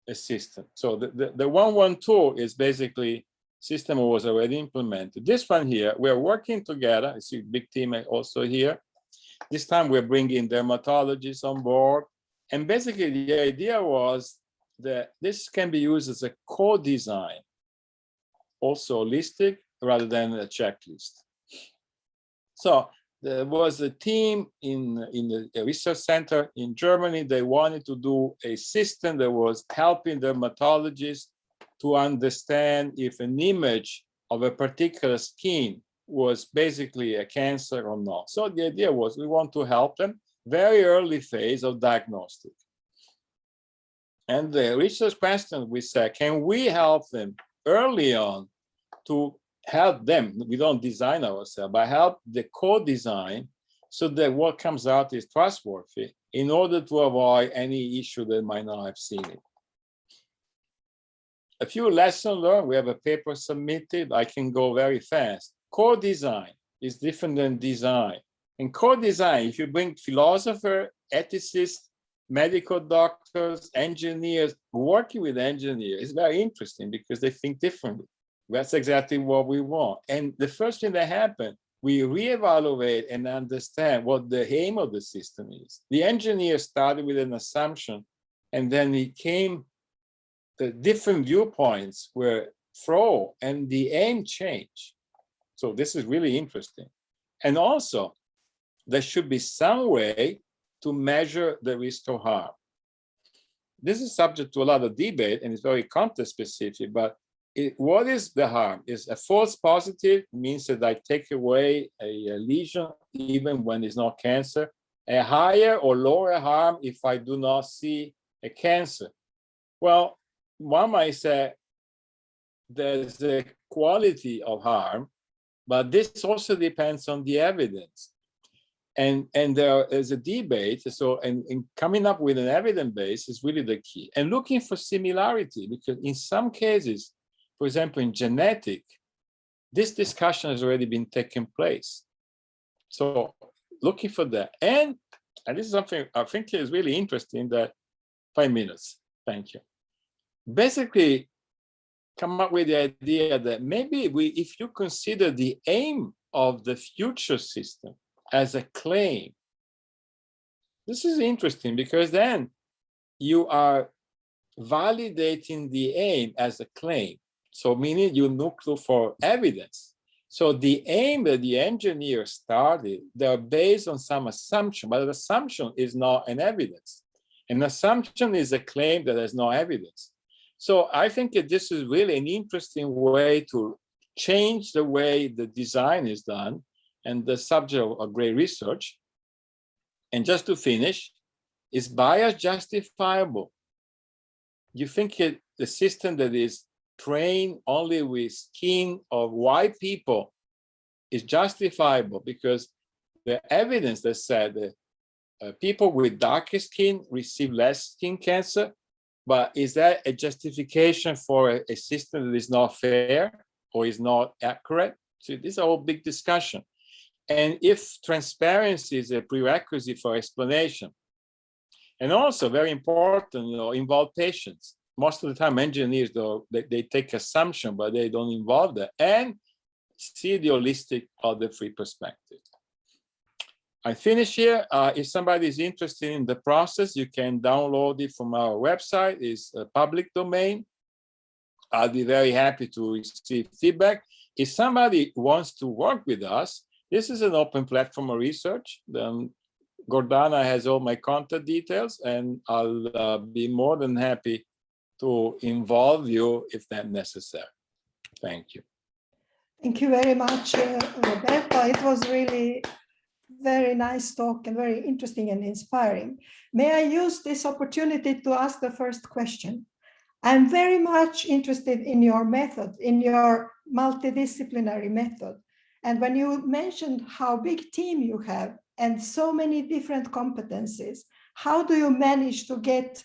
a system. So the 112 is basically system was already implemented. This one here, we're working together. I see big team also here. This time we're bringing dermatologists on board. And basically the idea was that this can be used as a co-design, also holistic rather than a checklist. So there was a team in the research center in Germany. They wanted to do a system that was helping dermatologists to understand if an image of a particular skin was basically a cancer or not. So the idea was we want to help them very early phase of diagnostic. And the research question, we said, can we help them early on to help them? We don't design ourselves, but help the co-design so that what comes out is trustworthy in order to avoid any issue that might not have seen it. A few lessons learned. We have a paper submitted. I can go very fast. Co-design is different than design. In co-design, if you bring philosophers, ethicists, medical doctors, engineers, working with engineers, it's very interesting because they think differently. That's exactly what we want. And the first thing that happened, we reevaluate and understand what the aim of the system is. The engineer started with an assumption, and then he came, the different viewpoints were thrown, and the aim changed. So this is really interesting. And also, there should be some way to measure the risk of harm. This is subject to a lot of debate, and it's very context specific, but what is the harm? Is a false positive means that I take away a lesion even when it's not cancer. A higher or lower harm if I do not see a cancer. Well, one might say there's a quality of harm, but this also depends on the evidence. And there is a debate. So, and coming up with an evidence base is really the key. And looking for similarity, because in some cases, for example, in genetic, this discussion has already been taking place. So looking for that. And this is something I think is really interesting, that 5 minutes, thank you. Basically, come up with the idea that maybe if you consider the aim of the future system as a claim, this is interesting, because then you are validating the aim as a claim. So meaning you look for evidence. So the aim that the engineer started, they're based on some assumption, but the assumption is not an evidence. An assumption is a claim that has no evidence. So I think that this is really an interesting way to change the way the design is done and the subject of great research. And just to finish, is bias justifiable? You think the system that is trained only with skin of white people is justifiable, because the evidence that said that people with darker skin receive less skin cancer, but is that a justification for a system that is not fair or is not accurate? So this is a whole big discussion. And if transparency is a prerequisite for explanation, and also very important, involve patients. Most of the time, engineers, though, they take assumption, but they don't involve that, and see the holistic of the free perspective. I finish here. If somebody is interested in the process, you can download it from our website. It's a public domain. I'll be very happy to receive feedback. If somebody wants to work with us, this is an open platform of research. Gordana has all my contact details, and I'll be more than happy to involve you if that's necessary. Thank you. Thank you very much, Roberto. It was really very nice talk and very interesting and inspiring. May I use this opportunity to ask the first question? I'm very much interested in your method, in your multidisciplinary method. And when you mentioned how big team you have and so many different competencies, how do you manage to get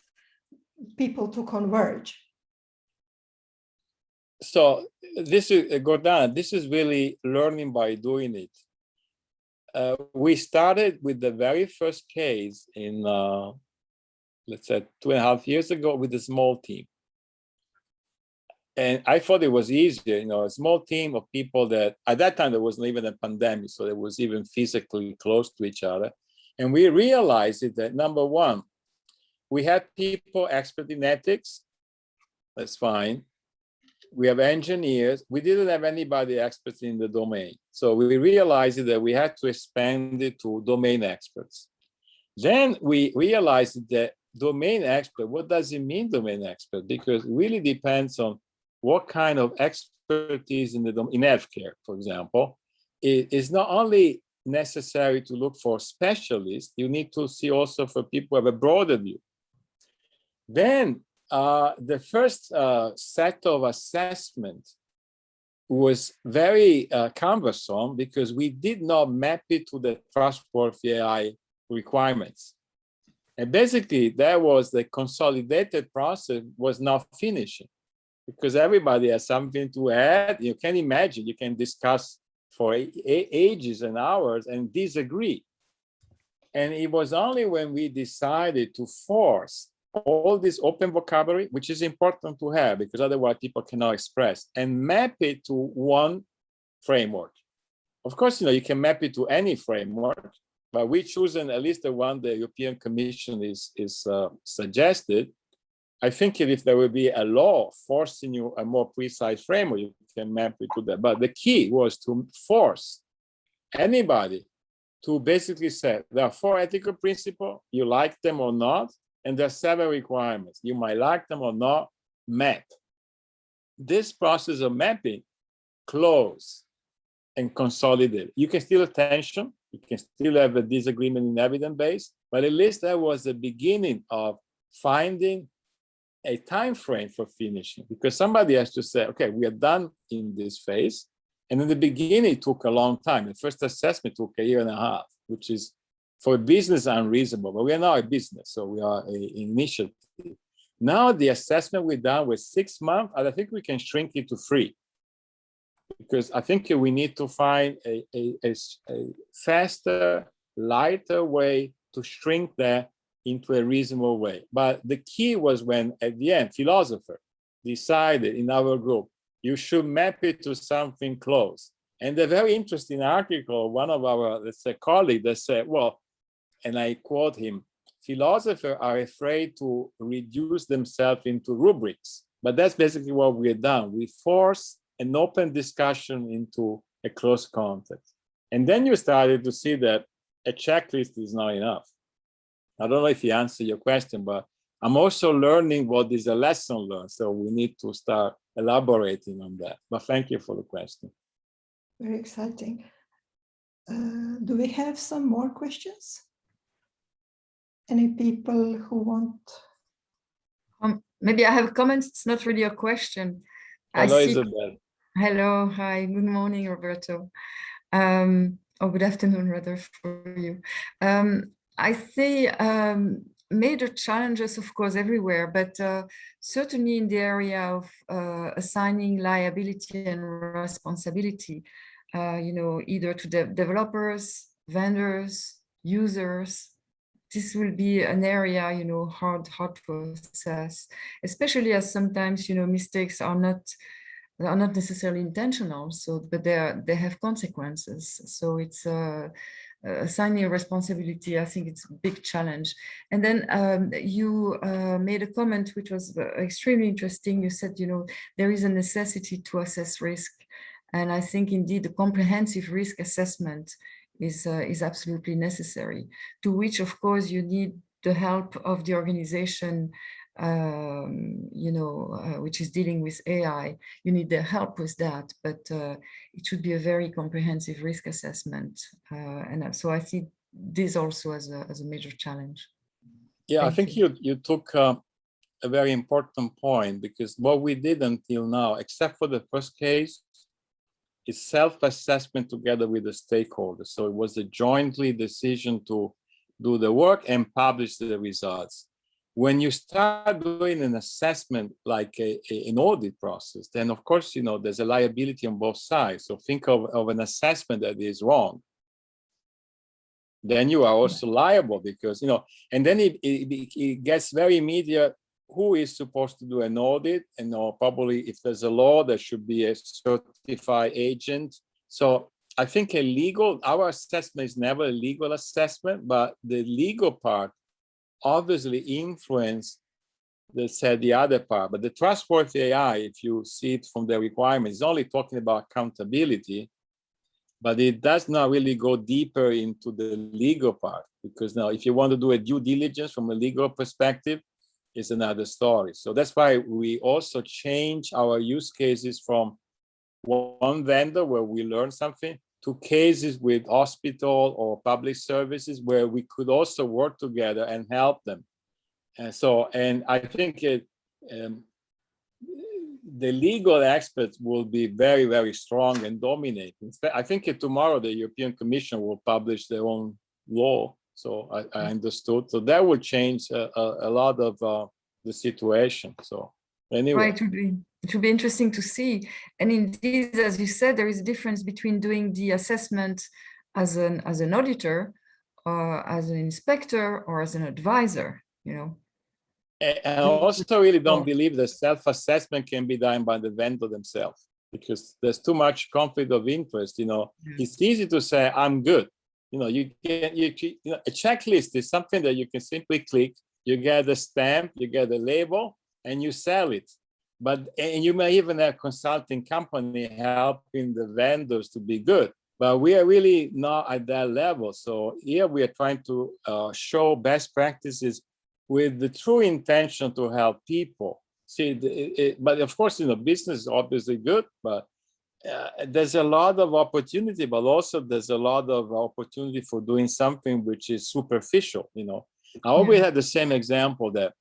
people to converge? So this is, Gordana, this is really learning by doing it. We started with the very first case in, let's say 2.5 years ago, with a small team. And I thought it was easier, a small team of people that, at that time, there wasn't even a pandemic, so it was even physically close to each other. And we realized that, number one, we had people expert in ethics. That's fine. We have engineers. We didn't have anybody experts in the domain. So we realized that we had to expand it to domain experts. Then we realized that domain expert, what does it mean, domain expert? Because it really depends on what kind of expertise in healthcare, for example. It is not only necessary to look for specialists, you need to see also for people who have a broader view. Then the first set of assessment was very cumbersome, because we did not map it to the Trustworthy AI requirements. And basically, that was the consolidated process was not finishing, because everybody has something to add. You can imagine, you can discuss for ages and hours and disagree. And it was only when we decided to force all this open vocabulary, which is important to have, because otherwise people cannot express, and map it to one framework. Of course, you can map it to any framework, but we chosen at least the one the European Commission is suggested. I think if there will be a law forcing you a more precise framework, you can map it to that. But the key was to force anybody to basically say, there are 4 ethical principles, you like them or not, and there are 7 requirements. You might like them or not, map. This process of mapping, close and consolidate. You can still have tension, you can still have a disagreement in evidence base, but at least that was the beginning of finding a time frame for finishing, because somebody has to say, okay, we are done in this phase. And in the beginning, it took a long time. The first assessment took 1.5 years, which is for a business unreasonable, but we are not a business, so we are an initiative. Now the assessment we done was 6 months, and I think we can shrink it to 3. Because I think we need to find a faster, lighter way to shrink that into a reasonable way. But the key was when, at the end, philosopher decided in our group, you should map it to something close. And a very interesting article, one of our, let's say, colleagues that said, well, and I quote him, philosophers are afraid to reduce themselves into rubrics. But that's basically what we've done. We force an open discussion into a close context. And then you started to see that a checklist is not enough. I don't know if you answered your question, but I'm also learning what is a lesson learned. So we need to start elaborating on that. But thank you for the question. Very exciting. Do we have some more questions? Any people who want? Maybe I have comments. It's not really a question. Hello, Isabel. Hello, hi, good morning, Roberto. Or good afternoon, rather, for you. I see major challenges, of course, everywhere, but certainly in the area of assigning liability and responsibility, either to developers, vendors, users. This will be an area, hard to assess, especially as sometimes, mistakes are not necessarily intentional, but they have consequences. So it's assigning a responsibility. I think it's a big challenge. And then you made a comment which was extremely interesting. You said, there is a necessity to assess risk, and I think indeed the comprehensive risk assessment is absolutely necessary. To which, of course, you need the help of the organization. Which is dealing with AI, you need their help with that, but it should be a very comprehensive risk assessment. And so I see this also as a major challenge. Yeah, I think you took a very important point, because what we did until now, except for the first case, is self-assessment together with the stakeholders. So it was a jointly decision to do the work and publish the results. When you start doing an assessment like an audit process, then of course, there's a liability on both sides. So think of an assessment that is wrong. Then you are also liable because, and then it gets very immediate. Who is supposed to do an audit? And probably if there's a law, there should be a certified agent. So I think our assessment is never a legal assessment, but the legal part obviously influence the other part. But the Trustworthy AI, if you see it from the requirements, is only talking about accountability, but it does not really go deeper into the legal part, because now if you want to do a due diligence from a legal perspective, it's another story. So that's why we also change our use cases from one vendor where we learn something to cases with hospital or public services where we could also work together and help them. And I think the legal experts will be very, very strong and dominating. I think tomorrow the European Commission will publish their own law. So I understood. So that will change a lot of the situation. So anyway. Right, it would be interesting to see. And indeed, as you said, there is a difference between doing the assessment as an auditor, as an inspector, or as an advisor, And I also really don't believe that self-assessment can be done by the vendor themselves, because there's too much conflict of interest. It's easy to say, I'm good. A checklist is something that you can simply click, you get a stamp, you get a label, and you sell it. And you may even have a consulting company helping the vendors to be good, but we are really not at that level. So here we are trying to show best practices with the true intention to help people. But of course, business is obviously good, but there's a lot of opportunity, but also there's a lot of opportunity for doing something which is superficial. I always had the same example that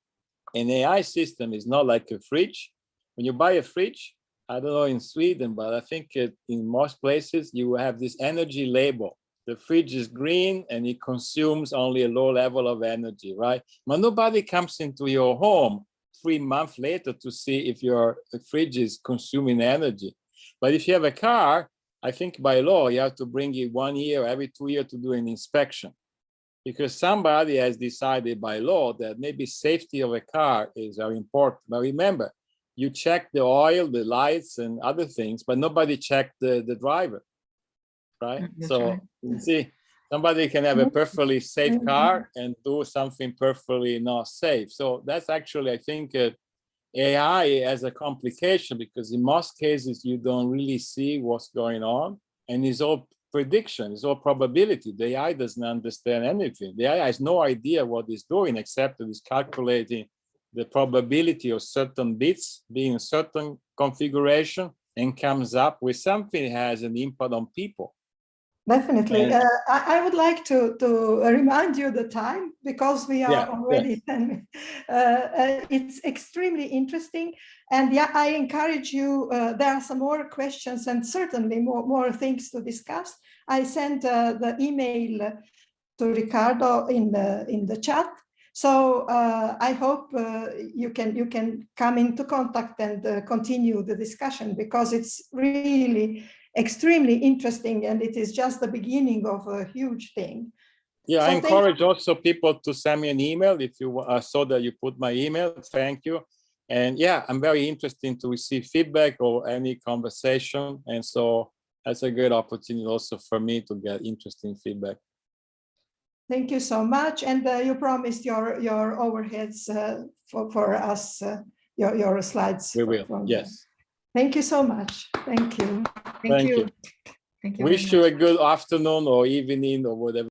an AI system is not like a fridge. When you buy a fridge, I don't know in Sweden, but I think in most places you have this energy label. The fridge is green and it consumes only a low level of energy, right? But nobody comes into your home 3 months later to see if your fridge is consuming energy. But if you have a car, I think by law, you have to bring it 1 year, every 2 years to do an inspection. Because somebody has decided by law that maybe safety of a car is very important. But remember, you check the oil, the lights, and other things, but nobody checked the driver, right? That's So right. you see, somebody can have a perfectly safe car and do something perfectly not safe. So that's actually, I think, AI has a complication because in most cases, you don't really see what's going on, and it's all prediction, it's all probability. The AI doesn't understand anything. The AI has no idea what it's doing except that it's calculating the probability of certain bits being in certain configuration and comes up with something that has an impact on people. Definitely. And, I would like to remind you the time because we are already 10 minutes. It's extremely interesting. And yeah, I encourage you, there are some more questions and certainly more things to discuss. I sent the email to Ricardo in the chat. So I hope you can come into contact and continue the discussion because it's really extremely interesting and it is just the beginning of a huge thing. yeah, So I encourage also people to send me an email if you saw that you put my email. Thank you. And yeah, I'm very interested to receive feedback or any conversation. And so that's a good opportunity also for me to get interesting feedback. Thank you so much. And you promised your overheads for us, your slides. We will, yes. Thank you so much. Thank you. Thank you. Thank you. Wish you a good afternoon or evening or whatever.